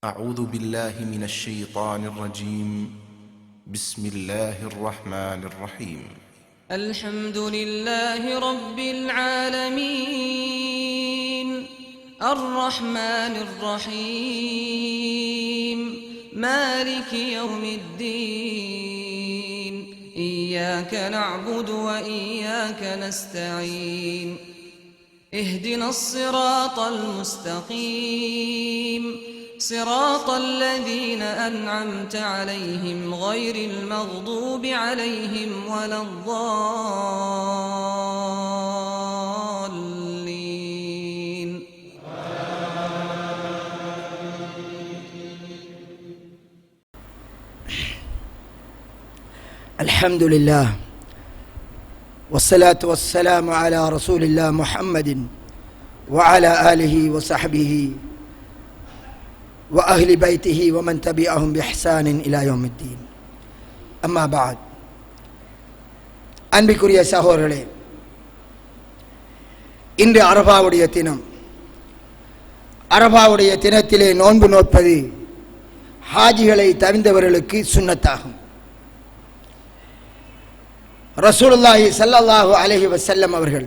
أعوذ بالله من الشيطان الرجيم. بسم الله الرحمن الرحيم. الحمد لله رب العالمين الرحمن الرحيم مالك يوم الدين إياك نعبد وإياك نستعين اهدنا الصراط المستقيم صراط الذين أنعمت عليهم غير المغضوب عليهم ولا الضالين. الحمد لله والصلاة والسلام على رسول الله محمد وعلى آله وصحبه وأهل بيته ومن تبعهم بإحسان إلى يوم الدين. أما بعد. அன்பிற்குரிய சகோதரர்களே, இன்று அரபாவுடைய தினம். அரபாவுடைய தினத்திலே நோன்பு நோற்பது ஹாஜிகளை தவிர்ந்தவர்களுக்கு சுன்னத்தாகும். ரசூலுல்லாஹி ஸல்லல்லாஹு அலைஹி வஸல்லம் அவர்கள்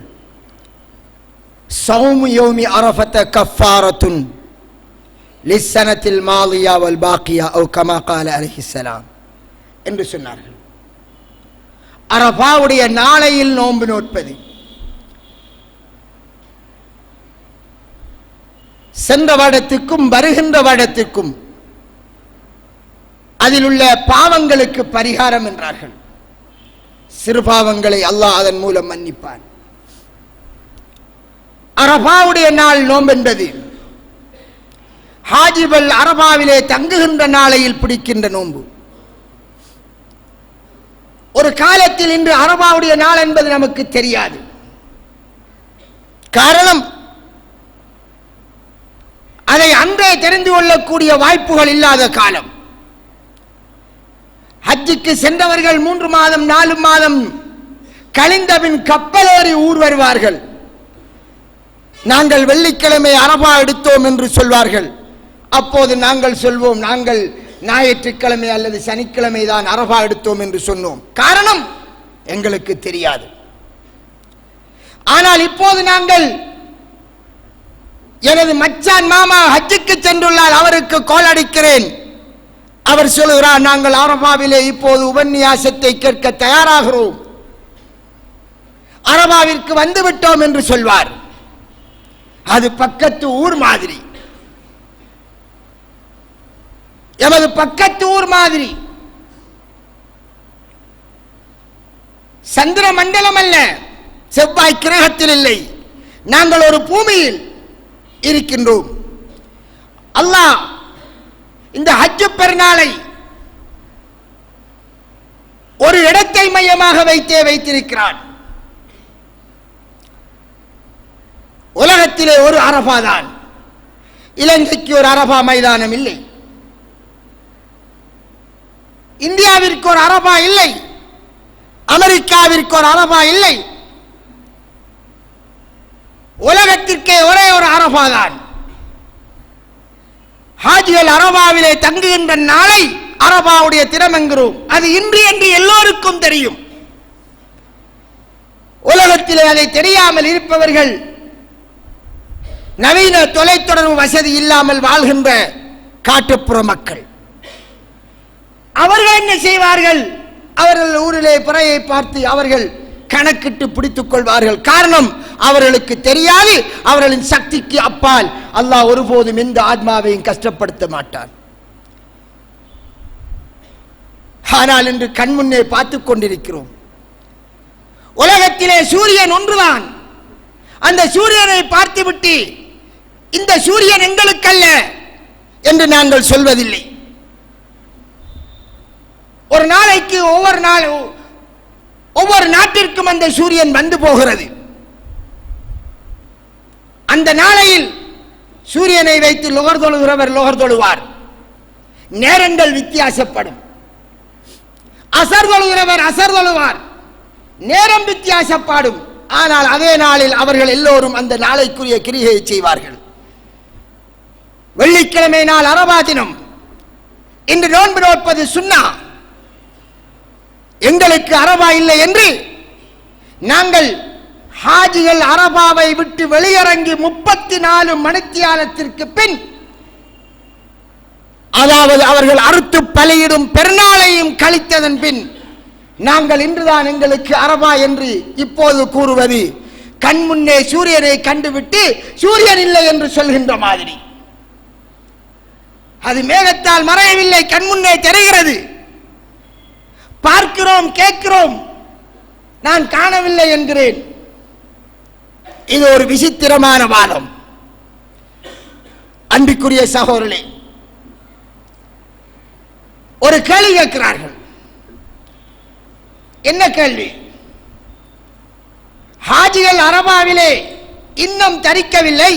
ஸௌமு யௌமி அரஃபத கஃபாரத்துன் லிஸ்ஸனத்தில் மாலியா வல் பாக்கியா அவ் கமா கால அலைஹிஸ்ஸலாம் என்று சொன்னார்கள். அரஃபாவுடைய நாளையில் நோன்பு நோற்பது சென்ற வருடத்துக்கும் வருகின்ற வருடத்துக்கும் அதில் உள்ள பாவங்களுக்கு பரிகாரம் என்றார்கள். சிறு பாவங்களை அல்லாஹ் அதன் மூலம் மன்னிப்பான். அரஃபாவுடைய நாள் நோன்பு என்பது ஹாஜிகள் அரபாவிலே தங்குகின்ற நாளையில் பிடிக்கின்ற நோன்பு. ஒரு காலத்தில் இன்று அரபாவுடைய நாள் என்பது நமக்கு தெரியாது. காரணம், அதை அன்றே தெரிந்து கொள்ளக்கூடிய வாய்ப்புகள் இல்லாத காலம். ஹஜ்ஜுக்கு சென்றவர்கள் 3 மாதம் 4 மாதம் கழிந்தபின் கப்பலேறி ஊர் வருவார்கள். நாங்கள் வெள்ளிக்கிழமை அரபா எடுத்தோம் என்று சொல்வார்கள். அப்போது நாங்கள் சொல்வோம், நாங்கள் ஞாயிற்றுக்கிழமை அல்லது சனிக்கிழமை தான் அரபா எடுத்தோம் என்று சொன்னோம். காரணம், எங்களுக்கு தெரியாது. ஆனால் இப்போது நாங்கள், எனது மச்சான் மாமா ஹஜ்ஜுக்கு சென்றுள்ளார், அவருக்கு கோல் அடிக்கிறேன். அவர் சொல்கிறார், நாங்கள் அரபாவிலே இப்போது உபன்யாசத்தை கேட்க தயாராகிறோம், அரபாவிற்கு வந்துவிட்டோம் என்று சொல்வார். அது பக்கத்து ஊர் மாதிரி, எமது பக்கத்து ஊர் மாதிரி. சந்திர மண்டலம் அல்ல, செவ்வாய் கிரகத்தில் இல்லை, நாங்கள் ஒரு பூமியில் இருக்கின்றோம். அல்லாஹ் இந்த ஹஜ்ஜு பெருநாளை ஒரு இடத்தை மையமாக வைத்தே வைத்திருக்கிறான். உலகத்திலே ஒரு அரபா தான். இலங்கைக்கு ஒரு அரபா மைதானம் இல்லை, இந்தியாவிற்கு ஒரு அரபா இல்லை, அமெரிக்காவிற்கு ஒரு அரபா இல்லை. உலகத்திற்கே ஒரே ஒரு அரபா தான். ஹாஜிகள் அரபாவிலே தங்குகின்ற நாளை அரபாவுடைய தினம் என்கிறோம். அது இன்று என்று எல்லோருக்கும் தெரியும். உலகத்திலே அதை தெரியாமல் இருப்பவர்கள் நவீன தொலைத்தொடர்பு வசதி இல்லாமல் வாழ்கின்ற காட்டுப்புற மக்கள். அவர்கள் என்ன செய்வார்கள்? அவர்கள் ஊரிலே பிறையை பார்த்து அவர்கள் கணக்கிட்டு பிடித்துக் கொள்வார்கள். காரணம், அவர்களுக்கு தெரியாது, அவர்களின் சக்திக்கு அப்பால் அல்லாஹ் ஒருபோதும் எந்த ஆத்மாவையும் கஷ்டப்படுத்த மாட்டான். ஆனால் இன்று கண்முன்னே பார்த்துக் கொண்டிருக்கிறோம். உலகத்திலே சூரியன் ஒன்றுதான். அந்த சூரியனை பார்த்துவிட்டு இந்த சூரியன் எங்களுக்கல்ல என்று நாங்கள் சொல்வதில்லை. ஒரு நாளைக்கு ஒவ்வொரு நாட்டிற்கும் அந்த சூரியன் வந்து போகிறது. அந்த நாளையில் சூரியனை வைத்து லொகர் தொழுகிறவர் லொகர் தொழுவார். நேரங்கள் வித்தியாசப்படும். அசர் தொழுகிறவர் அசர் தொழுவார். நேரம் வித்தியாசப்படும். ஆனால் அதே நாளில் அவர்கள் எல்லோரும் அந்த நாளைக்குரிய கிரிகையை செய்வார்கள். வெள்ளிக்கிழமை நாள் அரபா தினம். இன்று நோன்பு நோற்பது சுன்னா. எங்களுக்கு அரபா இல்லை என்று நாங்கள் ஹாஜிகள் அரபாவை விட்டு வெளியிறங்கி 34 மணித்தியாலத்திற்கு பின், அதாவது அவர்கள் அறுத்து பலியிடும் பெருநாளையும் கழித்ததன் பின், நாங்கள் இன்றுதான் எங்களுக்கு அரபா என்று இப்போது கூறுவது கண் முன்னே சூரியனை கண்டுவிட்டு சூரியன் இல்லை என்று சொல்கின்ற மாதிரி. அது மேகத்தால் மறையவில்லை, கண்முன்னே தெரிகிறது. பார்க்கிறோம், கேட்கிறோம், நான் காணவில்லை என்கிறேன். இது ஒரு விசித்திரமான வாதம். அன்பிற்குரிய சகோதரர்களே, ஒரு கேள்வி கேட்கிறார்கள். என்ன கேள்வி? ஹாஜிகள் அரபாவிலே இன்னும் தரிக்கவில்லை,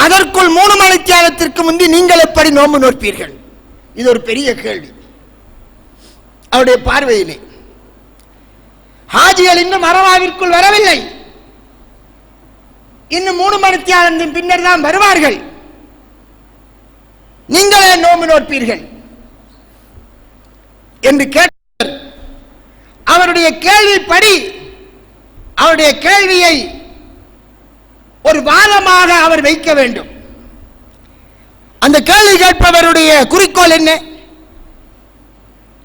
அதற்குள் 3 மணித்தியாலத்திற்கு முந்தி நீங்கள் எப்படி நோன்பு நோற்பீர்கள்? இது ஒரு பெரிய கேள்வி. அவருடைய பார்வையிலே ஹாஜிகள் இன்னும் அரபாவிற்குள் வரவில்லை, இன்னும் 3 மணித்தியாலத்தின் பின்னர் தான் வருவார்கள், நீங்களே நோன்பு நோற்பீர்கள் என்று கேட்டார். அவருடைய கேள்விப்படி, அவருடைய கேள்வியை ஒரு வாதமாக அவர் வைக்க வேண்டும். அந்த கேள்வி கேட்பவருடைய குறிக்கோள் என்ன?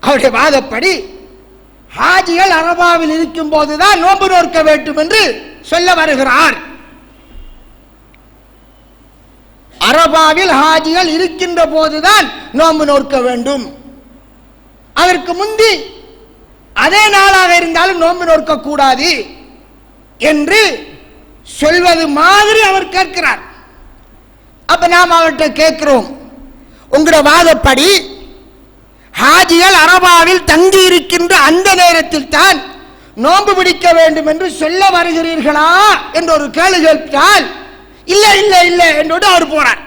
அவருடைய வாதப்படி ஹாஜிகள் அரபாவில் இருக்கும் போதுதான் நோன்பு நோக்க வேண்டும் என்று சொல்ல வருகிறார். அரபாவில் ஹாஜிகள் இருக்கின்ற போதுதான் நோன்பு நோக்க வேண்டும், அதற்கு முந்தி அதே நாளாக இருந்தாலும் நோன்பு நோக்க கூடாது என்று சொல்வது மாதிரி அவர் கேட்கிறார். அப்ப நாம் அவர்கிட்ட கேட்கிறோம், உங்களோட வாதப்படி ஹாஜிகள் அரபாவில் தங்கி இருக்கின்ற அந்த நேரத்தில் தான் நோன்பு பிடிக்க வேண்டும் என்று சொல்ல வருகிறீர்களா என்று ஒரு கேள்வி கேட்டால், இல்ல இல்ல இல்ல என்றோடு அவர் போறார்.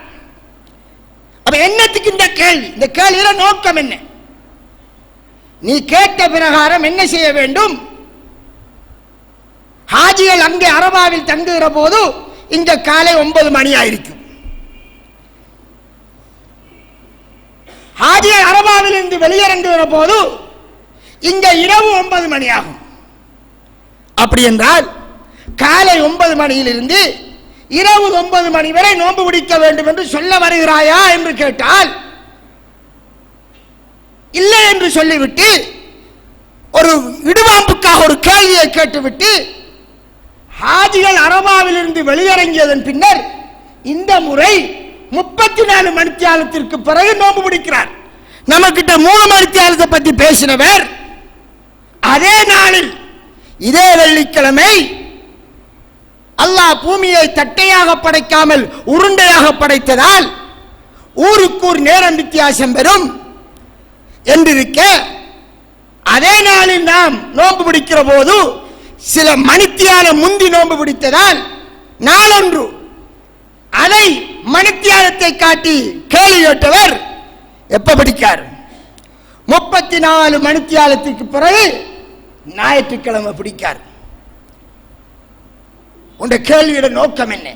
அப்ப என்னத்துக்கு இந்த கேள்வி? இந்த கேள்வியில நோக்கம் என்ன? நீ கேட்ட பிரகாரம் என்ன செய்ய வேண்டும்? ஹாஜிகள் அங்கே அரபாவில் தங்குகிற போது இங்க காலை 9 மணி ஆயிருக்கும். ஹாஜிகள் அரபாவில் இருந்து வெளியிறங்குகிற போது இங்க இரவு 9 மணி ஆகும். அப்படி என்றால் காலை 9 மணியிலிருந்து இரவு 9 மணி வரை நோன்பு பிடிக்க வேண்டும் என்று சொல்ல வருகிறாயா என்று கேட்டால், இல்லை என்று சொல்லிவிட்டு ஒரு இடுவாம்புக்காக ஒரு கேள்வியை கேட்டுவிட்டு ஹாஜிகள் அரபாவில் இருந்து வெளியிறங்கியதன் பின்னர் இந்த முறை 34 மணித்தியாலத்திற்கு பிறகு நோன்பு பிடிக்கிறார். நமக்கிட்ட 3 மணித்தியாலத்தை பற்றி பேசினவர் அதே நாளில் இதே வெள்ளிக்கிழமை அல்லாஹ் பூமியை தட்டையாக படைக்காமல் உருண்டையாக படைத்ததால் ஊருக்கூர் நேரம் வித்தியாசம் பெறும் என்றிருக்க, அதே நாளில் நாம் நோன்பு பிடிக்கிற போது சில மணித்தியாலம் முந்தி நோன்பு பிடித்ததால் நாளொன்று அதை மணித்தியாலத்தை காட்டி கேள்வி கேட்டவர் எப்ப பிடிக்கார்? 34 மணித்தியாலத்துக்கு பிறகு ஞாயிற்றுக்கிழமை பிடிக்கார். உண்ட கேள்வியோட நோக்கம் என்ன?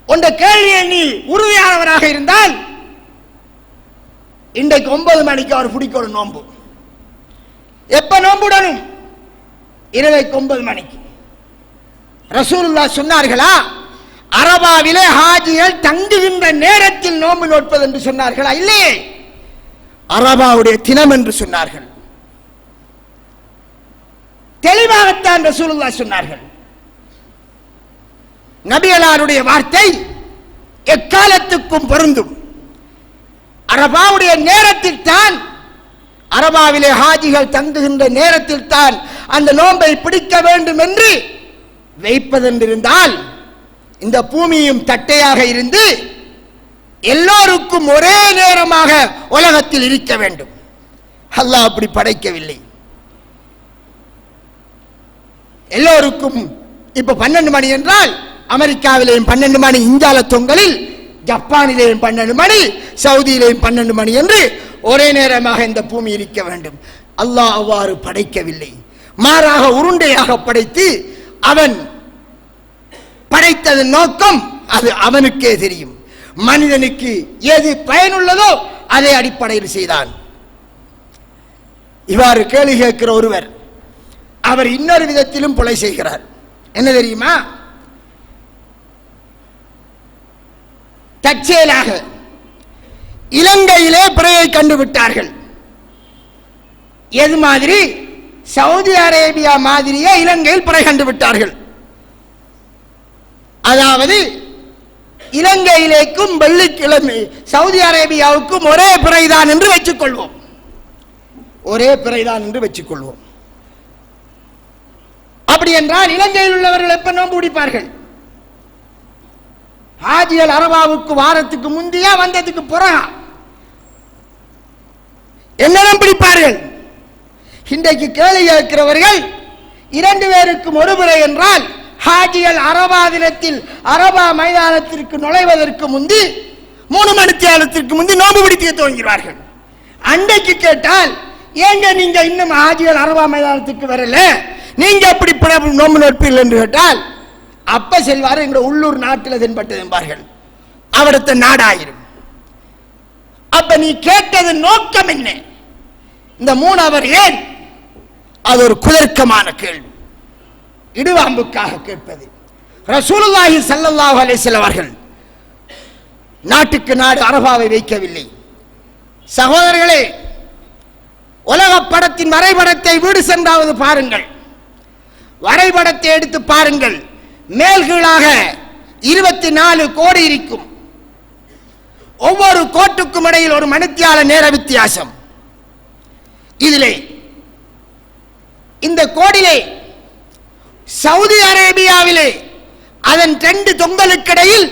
உண்ட கேள்வியை நீ உறுதியானவராக இருந்தால் இன்றைக்கு 9 மணிக்கு அவர் பிடிக்கணும் நோன்பு. எப்ப நோன்புடனும்? இரவைக்கு 9 மணிக்கு. ரசூலுல்லாஹ் சொன்னார்களா அரபாவிலே ஹாஜிகள் தங்குகின்ற நேரத்தில் நோன்பு நோட்பது என்று சொன்னார்களா? இல்லையே, அரபாவுடைய தினம் என்று சொன்னார்கள். தெளிவாகத்தான் ரசூலுல்லாஹ் சொன்னார்கள். நபியலாருடைய வார்த்தை எக்காலத்துக்கும் பொருந்தும். அரபாவுடைய நேரத்தில் தான், அரபாவிலே ஹாஜிகள் தங்குகின்ற நேரத்தில் தான் அந்த நோன்பை பிடிக்க வேண்டும் என்று வைப்பதென்றிருந்தால் இந்த பூமியும் தட்டையாக இருந்து எல்லோருக்கும் ஒரே நேரமாக உலகத்தில் இருக்க வேண்டும். அல்லாஹ் அப்படி படைக்கவில்லை. எல்லோருக்கும் இப்ப 12 மணி என்றால் அமெரிக்காவிலேயும் 12 மணி, இந்தியால தொங்கலில் ஜப்பானிலேயும் 12 மணி, சவுதியிலேயும் 12 மணி என்று ஒரே நேரமாக இந்த பூமி இருக்க வேண்டும். அல்லாஹ் அவ்வாறு படைக்கவில்லை. மாறாக உருண்டையாக படைத்து அவன் படைத்ததன் நோக்கம் அது அவனுக்கே தெரியும். மனிதனுக்கு எது பயனுள்ளதோ அதை அடிப்படையில் செய்தான். இவ்வாறு கேள்வி கேட்கிற ஒருவர் அவர் இன்னொரு விதத்திலும் கொலை செய்கிறார். என்ன தெரியுமா? தற்செயலாக இலங்கையிலே பிறையை கண்டுவிட்டார்கள். எது மாதிரி? சவுதி அரேபியா மாதிரியே இலங்கையில் பிறை கண்டுவிட்டார்கள். அதாவது இலங்கையிலேக்கும் வெள்ளிக்கிழமை சவுதி அரேபியாவுக்கும் ஒரே பிறைதான் என்று வச்சுக் கொள்வோம். ஒரே பிறைதான் என்று வச்சுக் கொள்வோம். அப்படி என்றால் இலங்கையில் உள்ளவர்கள் எப்ப நோன்பு பிடிப்பார்கள்? ஹாஜியல் அரபாவுக்கு வாரத்துக்கு முந்தையா வந்ததுக்கு பிறகா என்னென்ன பிடிப்பார்கள்? இன்றைக்கு கேள்வி கேட்கிறவர்கள் 2 பேருக்கும் ஒரு பிறை என்றால் ஹாஜியல் அரபா தினத்தில் அரபா மைதானத்திற்கு நுழைவதற்கு முந்தி 3 மணித்தியாலத்திற்கு முந்தி நோன்பு பிடிக்க துவங்கிறார்கள். அன்றைக்கு கேட்டால் ஏங்க நீங்க இன்னும் ஹாஜியல் அரபா மைதானத்துக்கு வரல, நீங்க எப்படி நோன்பு நோட்பீர்கள் என்று கேட்டால் அப்ப செல்வார் எங்க உள்ளூர் நாட்டில் தென்பட்டது என்பார்கள். அவரது நாடாயிரும். அப்ப நீ கேட்டது நோக்கம் என்ன? இந்த 3 அவர் ஏன்? அது ஒரு குதர்க்கமான கேள்வி, இடுவாம்புக்காக கேட்பது. ரசூலுல்லாஹி ஸல்லல்லாஹு அலைஹி வஸல்லம் அவர்கள் நாட்டுக்கு நாடு அரபாவை வைக்கவில்லை. சகோதரர்களே, உலக படத்தின் வரைபடத்தை வீடு சென்றாவது பாருங்கள். வரைபடத்தை எடுத்து பாருங்கள். மேல்கீழாக 24 கோடி இருக்கும். ஒவ்வொரு கோட்டுக்கும் இடையில் ஒரு மணித்தியால நேர வித்தியாசம். இதிலே இந்த கோடிலே சவுதி அரேபியாவிலே அதன் 2 தொங்கலுக்கிடையில்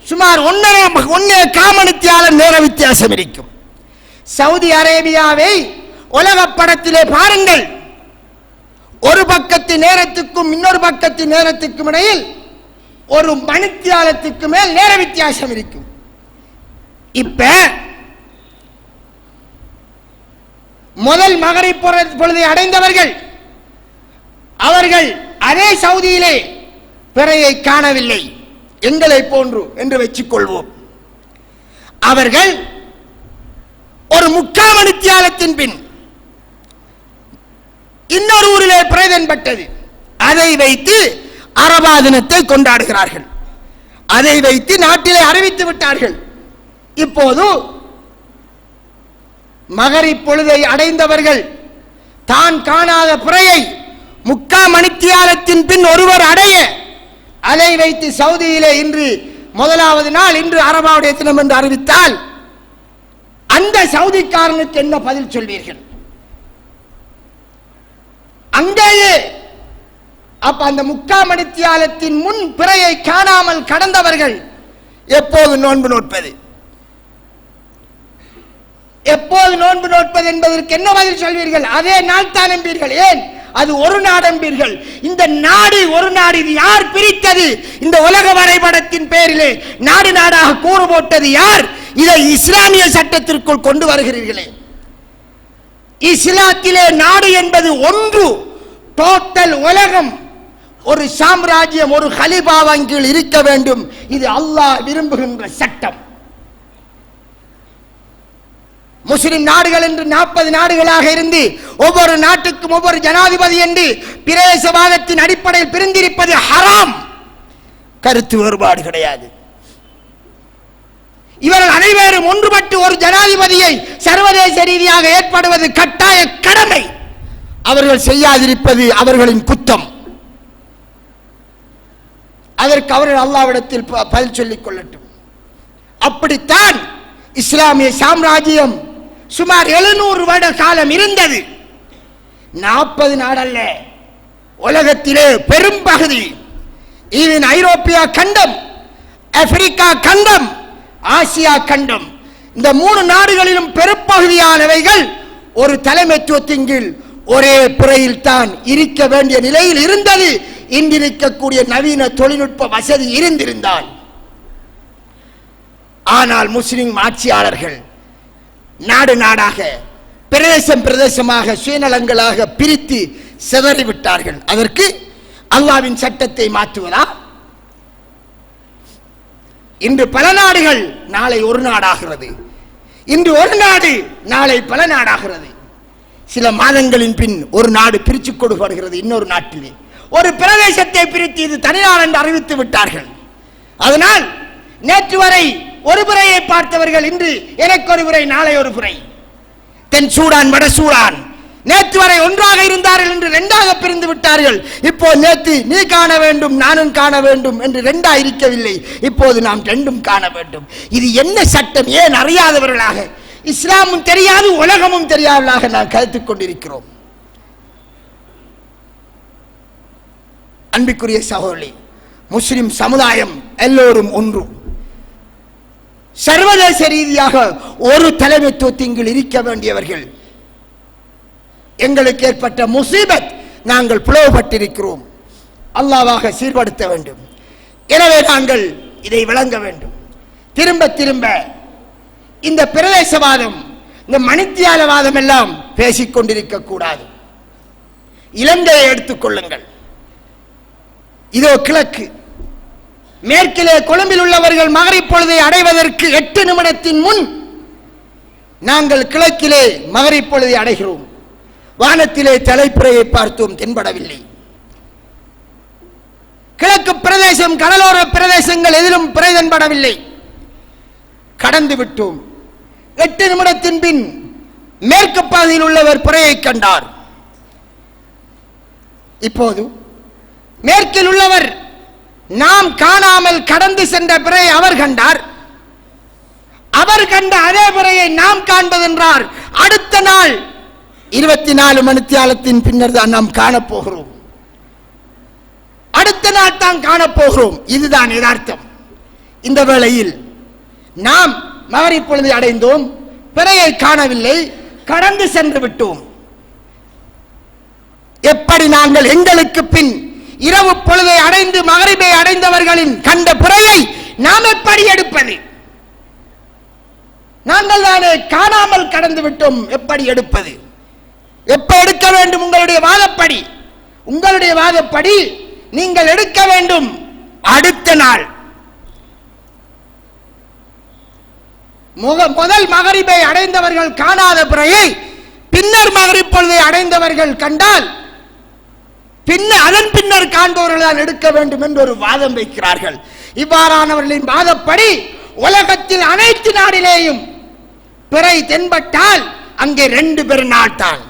சுமார் 1.25 காமணித்தியால நேர வித்தியாசம் இருக்கும். சவுதி அரேபியாவை உலக படத்திலே பாருங்கள். ஒரு பக்கத்து நேரத்துக்கும் இன்னொரு பக்கத்து நேரத்துக்கும் இடையில் ஒரு மணித்தியாலத்துக்கு மேல் நேர வித்தியாசம் இருக்கும். இப்ப முதல் மகரிப் பொழுதை அடைந்தவர்கள் அவர்கள் அதே சவுதியிலே பிறையை காணவில்லை, எங்களை போன்று என்று வச்சுக் கொள்வோம். அவர்கள் ஒரு 3/4 மணித்தியாலத்தின் பின் இன்னொரு ஊரிலே பிறை தென்பட்டது. அதை வைத்து அரபா தினத்தை கொண்டாடுகிறார்கள். அதை வைத்து நாட்டிலே அறிவித்து விட்டார்கள். இப்போது மகரிப் பொழுதை அடைந்தவர்கள் தான் காணாத பிறையை 3/4 மணித்தியாலத்தின் பின் ஒருவர் அடைய, அதை வைத்து சவுதியிலே இன்று முதலாவது நாள், இன்று அரபாவுடைய தினம் என்று அறிவித்தால் அந்த சவுதிக்காரனுக்கு என்ன பதில் சொல்வீர்கள்? அங்கேயே அப்ப அந்த 3/4 மணித்தியாலத்தின் முன் பிறையை காணாமல் கடந்தவர்கள் எப்போது நோன்பு நோட்பது? எப்போது நோன்பு நோட்பது என்பதற்கு என்ன பதில் சொல்வீர்கள்? அதே நாள் தான் என்பீர்கள். ஏன்? அது ஒரு நாடு என்பீர்கள். இந்த நாடு ஒரு நாடு. இது யார் பிரித்தது? இந்த உலக வரைபடத்தின் பேரிலே நாடு நாடாக கூறு போட்டது யார்? இதை இஸ்லாமிய சட்டத்திற்குள் கொண்டு வருகிறீர்களே. இஸ்லாத்திலே நாடு என்பது ஒன்று, டோட்டல் உலகம், ஒரு சாம்ராஜ்யம், ஒரு கலிபாவின் கீழ் இருக்க வேண்டும். இது அல்லாஹ் விரும்புகின்ற சட்டம். முஸ்லிம் நாடுகள் என்று 40 நாடுகளாக இருந்து ஒவ்வொரு நாட்டுக்கும் ஒவ்வொரு ஜனாதிபதி என்று பிரதேசவாதத்தின் அடிப்படையில் பிரிந்திருப்பது ஹராம். கருத்து வேறுபாடு கிடையாது. இவர்கள் அனைவரும் ஒன்றுபட்டு ஒரு ஜனாதிபதியை சர்வதேச ரீதியாக ஏற்படுவது கட்டாய கடமை. அவர்கள் செய்யாதிருப்பது அவர்களின் குற்றம். அதற்கு அவர்கள் அல்லாஹ்விடத்தில் பதில் சொல்லிக் கொள்ளட்டும். அப்படித்தான் இஸ்லாமிய சாம்ராஜ்யம் சுமார் 700 வருட காலம் இருந்தது. 40 நாடல்ல, உலகத்திலே பெரும் பகுதி, ஈவன் ஐரோப்பியா கண்டம், ஆப்பிரிக்கா கண்டம், ஆசியா கண்டம், இந்த 3 நாடுகளிலும் பெரும்பகுதியானவைகள் ஒரு தலைமைத்துவத்தின் கீழ் ஒரே பிறையில் தான் இருக்க வேண்டிய நிலையில் இருந்தது. இன்றிருக்கக்கூடிய நவீன தொழில்நுட்ப வசதி இருந்திருந்தால். ஆனால் முஸ்லிம் ஆட்சியாளர்கள் நாடு நாடாக, பிரதேசம் பிரதேசமாக, சுயநலங்களாக பிரித்து சிதறிவிட்டார்கள். அதற்கு அல்லாஹ்வின் சட்டத்தை மாற்றுவதா? இன்று பல நாடுகள் நாளை ஒரு நாடாகிறது, இன்று ஒரு நாடு நாளை பல நாடாகிறது. சில மாதங்களின் பின் ஒரு நாடு பிரித்து கொடுக்கப்படுகிறது இன்னொரு நாட்டிலே. ஒரு பிரதேசத்தை பிரித்து இது தனிநாடு என்று அறிவித்து விட்டார்கள். அதனால் நேற்று வரை ஒரு புறையை பார்த்தவர்கள் இன்று எனக்கு ஒரு புறை, நாளை ஒரு புறை. தென் சூடான், வட சூடான் நேற்று வரை ஒன்றாக இருந்தார்கள் என்று இரண்டாக பிரிந்து விட்டார்கள். இப்போ நேற்று நீ காண வேண்டும் நானும் காண வேண்டும் என்று இரண்டா இருக்கவில்லை, இப்போது நாம் ரெண்டும் காண வேண்டும். இது என்ன சட்டம்? ஏன் அறியாதவர்களாக, இஸ்லாமும் தெரியாது உலகமும் தெரியாதவர்களாக நாம் கருத்துக் கொண்டிருக்கிறோம். அன்பிற்குரிய சகோதரி, முஸ்லிம் சமுதாயம் எல்லோரும் ஒன்று. சர்வதேச ரீதியாக ஒரு தலைமைத்துவத்தின் இருக்க வேண்டியவர்கள். எங்களுக்கு ஏற்பட்ட முசீபத், நாங்கள் பிளவுபட்டிருக்கிறோம். அல்லாஹ்வாக சீர்படுத்த வேண்டும். எனவே நாங்கள் இதை விளங்க வேண்டும். திரும்ப திரும்ப இந்த பிரதேசவாதம், இந்த மணித்தியாலவாதம் எல்லாம் பேசிக்கொண்டிருக்க கூடாது. இலங்கையை எடுத்துக்கொள்ளுங்கள். இதோ கிழக்கு, மேற்கிலே கொழும்பில் உள்ளவர்கள் மகரிப் பொழுதை அடைவதற்கு 8 நிமிடத்தின் முன் நாங்கள் கிழக்கிலே மகரிப் பொழுதை அடைகிறோம். வானத்திலே தலைப்புறையை பார்த்தோம், தென்படவில்லை. கிழக்கு பிரதேசம், கடலோர பிரதேசங்கள் எதிலும் பிறை தென்படவில்லை. கடந்து விட்டோம். 8 நிமிடத்தின் பின் மேற்கு பகுதியில் உள்ளவர் பிறையை கண்டார். இப்போது மேற்கில் உள்ளவர் நாம் காணாமல் கடந்து சென்ற பிறையை அவர் கண்டார். அவர் கண்ட அதே பிறையை நாம் காண்பதென்றார் அடுத்த நாள் 24 மணித்தியாலத்தின் பின்னர் தான் நாம் காணப்போகிறோம். அடுத்த நாள் தான் காணப்போகிறோம். இதுதான் யதார்த்தம். இந்த வேளையில் நாம் மகரிப் பொழுதை அடைந்தோம், பிறையை காணவில்லை, கடந்து சென்று விட்டோம். எப்படி நாங்கள் எங்களுக்கு பின் இரவு பொழுதை அடைந்து மகரிபை அடைந்தவர்களின் கண்ட பிறையை நாம் எப்படி எடுப்பது? நாங்கள் தானே காணாமல் கடந்து விட்டோம், எப்படி எடுப்பது? எப்ப எடுக்க வேண்டும்? உங்களுடைய வாதப்படி, உங்களுடைய வாதப்படி நீங்கள் எடுக்க வேண்டும் அடுத்த நாள். முதல் மகரிபை அடைந்தவர்கள் காணாத பிறையை பின்னர் மகரிப் பொழுதை அடைந்தவர்கள் கண்டால் அதன் பின்னர் காண்பவர்கள் தான் எடுக்க வேண்டும் என்று ஒரு வாதம் வைக்கிறார்கள். இவ்வாறானவர்களின் வாதப்படி உலகத்தில் அனைத்து நாடிலேயும் பிறை தென்பட்டால் அங்கே 2 பெருநாள் தான்,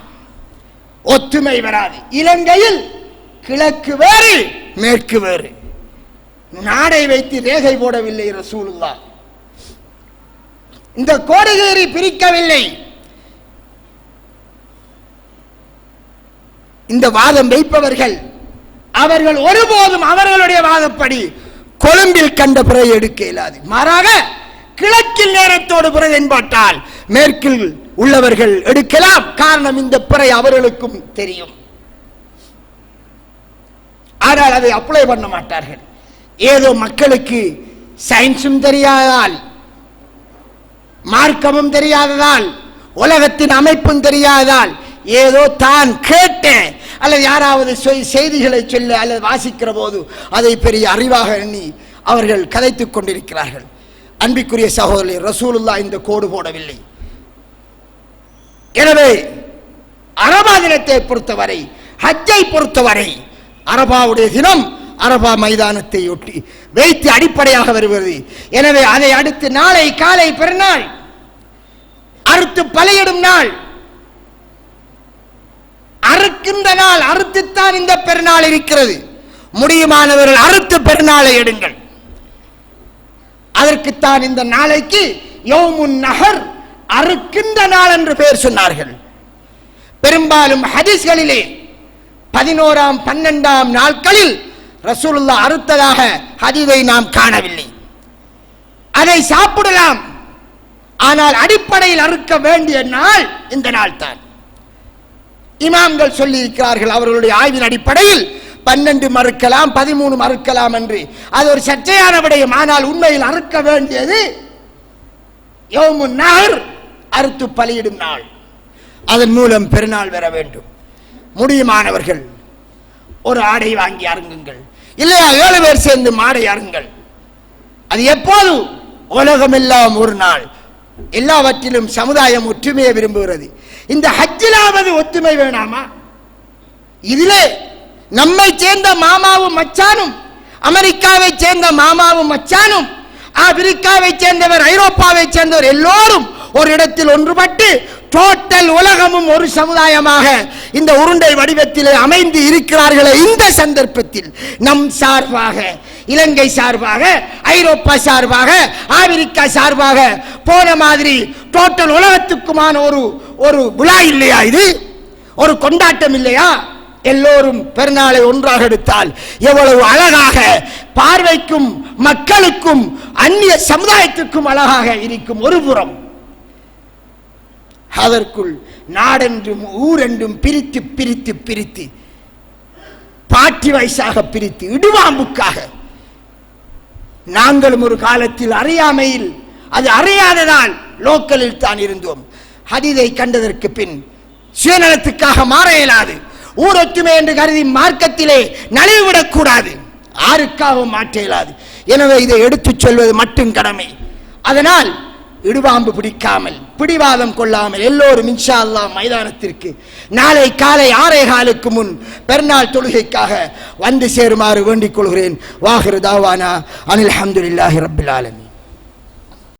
ஒத்துமை வராது. இலங்கையில் கிழக்கு வேறு மேற்கு வேறு, நாடை வைத்து ரேகை போடவில்லை ரசூலுல்லாஹ், இந்த கோடுகீறி பிரிக்கவில்லை. இந்த வாதம் வைப்பவர்கள் அவர்கள் ஒருபோதும் அவர்களுடைய வாதப்படி கொழும்பில் கண்ட பிறை எடுக்க இயலாது. மாறாக கிழக்கில் நேரத்தோடு பிறை தென்பட்டால் மேற்கில் உள்ளவர்கள் எடுக்கலாம். காரணம், இந்த பிறை அவர்களுக்கும் தெரியும். ஆனால் அதை அப்ளை பண்ண மாட்டார்கள். ஏதோ மக்களுக்கு சயின்ஸும் தெரியாததால், மார்க்கமும் தெரியாததால், உலகத்தின் அமைப்பும் தெரியாததால், ஏதோ தான் கேட்ட அல்லது யாராவது செய்திகளை சொல்ல அல்லது வாசிக்கிற போது அதை பெரிய அறிவாக எண்ணி அவர்கள் கதைத்துக் கொண்டிருக்கிறார்கள். அன்பிற்குரிய சகோதரி, ரசூலுல்லாஹ் இந்த கோடு போடவில்லை. எனவே அரபா தினத்தை பொறுத்தவரை, ஹஜ்ஜை பொறுத்தவரை, அரபாவுடைய தினம் அரபா மைதானத்தை ஒட்டி வைத்து அடிப்படையாக வருகிறது. எனவே அதை அடுத்து நாளை காலை பெருநாள், அறுத்து பலியிடும் நாள், அறுக்கின்ற நாள், அறுத்துத்தான் இந்த பெருநாள் இருக்கிறது. முடியுமானவர்கள் அறுத்து பெருநாளை எடுங்கள். அதற்குத்தான் இந்த நாளைக்கு யௌமுன் நஹர், அறுக்கின்ற நாள் என்று பெயர் சொன்னார்கள். பெரும்பாலும் ஹதீஸ்களிலே 11ஆம் 12ஆம் நாட்களில் ரசூலுல்லாஹ் அறுத்ததாக ஹதீஸை நாம் காணவில்லை. அதை சாப்பிடலாம், ஆனால் அடிப்படையில் அறுக்க வேண்டிய நாள் இந்த நாள் தான். இமாம்கள் சொல்லி இருக்கிறார்கள் அவர்களுடைய ஆய்வின் அடிப்படையில் 12 மறுக்கலாம், 13 மறுக்கலாம் என்று. அது ஒரு சர்ச்சையான விடயம். ஆனால் உண்மையில் அறுக்க வேண்டியது யௌமுன் நஹர், அறுத்து பலியிடும் நாள். அதன் மூலம் பெருநாள் வர வேண்டும். முடியுமானவர்கள் ஒரு ஆடை வாங்கி அருங்குங்கள், இல்லையா 7 பேர் சேர்ந்து மாடை அருங்கள். அது எப்போது? உலகமெல்லாம் ஒரு நாள். எல்லாவற்றிலும் சமுதாயம் ஒற்றுமையை விரும்புகிறது. இந்த ஹஜ்ஜிலாவது ஒற்றுமை வேணாமா? இதிலே நம்மை சேர்ந்த மாமாவும் மச்சானும், அமெரிக்காவை சேர்ந்த மாமாவும் மச்சானும், ஆப்பிரிக்காவை சேர்ந்தவர், ஐரோப்பாவை சேர்ந்தவர் எல்லோரும் ஒரு இடத்தில் ஒன்றுபட்டு டோட்டல் உலகமும் ஒரு சமுதாயமாக இந்த உருண்டை வடிவத்திலே அமைந்து இருக்கிறார்களே, இந்த சந்தர்ப்பத்தில் நம் சார்பாக, இலங்கை சார்பாக, ஐரோப்பா சார்பாக, ஆப்பிரிக்கா சார்பாக போன மாதிரி டோட்டல் உலகத்துக்குமான ஒரு விழா இல்லையா? இது ஒரு கொண்டாட்டம் இல்லையா? எல்லோரும் பெருநாளை ஒன்றாக எடுத்தால் எவ்வளவு அழகாக, பார்வைக்கும் மக்களுக்கும் அந்நிய சமுதாயத்துக்கும் அழகாக இருக்கும். ஒரு புறம் அதற்குள் நாடென்றும் ஊரென்றும் பிரித்து பிரித்து பிரித்து பாட்டி வயசாக பிரித்து இடுவாம்புக்காக நாங்களும் ஒரு காலத்தில் அறியாமையில், அது அறியாததால் லோக்கலில் தான் இருந்தோம். ஹதீதை கண்டதற்கு பின் சுயநலத்துக்காக மாற இயலாது. ஊரொற்றுமை என்று கருதி மார்க்கத்திலே நழுவிவிடக் கூடாது. யாருக்காகவும் மாற்ற இயலாது. எனவே இதை எடுத்துச் சொல்வது மட்டும் கடமை. அதனால் இடுவாம்பு பிடிக்காமல், பிடிவாதம் கொள்ளாமல் எல்லோரும் இன்ஷா அல்லாஹ் மைதானத்திற்கு நாளை காலை 6:15 முன் பெருநாள் தொழுகைக்காக வந்து சேருமாறு வேண்டிக் கொள்கிறேன். வாஹிரு தாவானா அனில் ஹம்துலில்லாஹி ரப்பில் ஆலமீன்.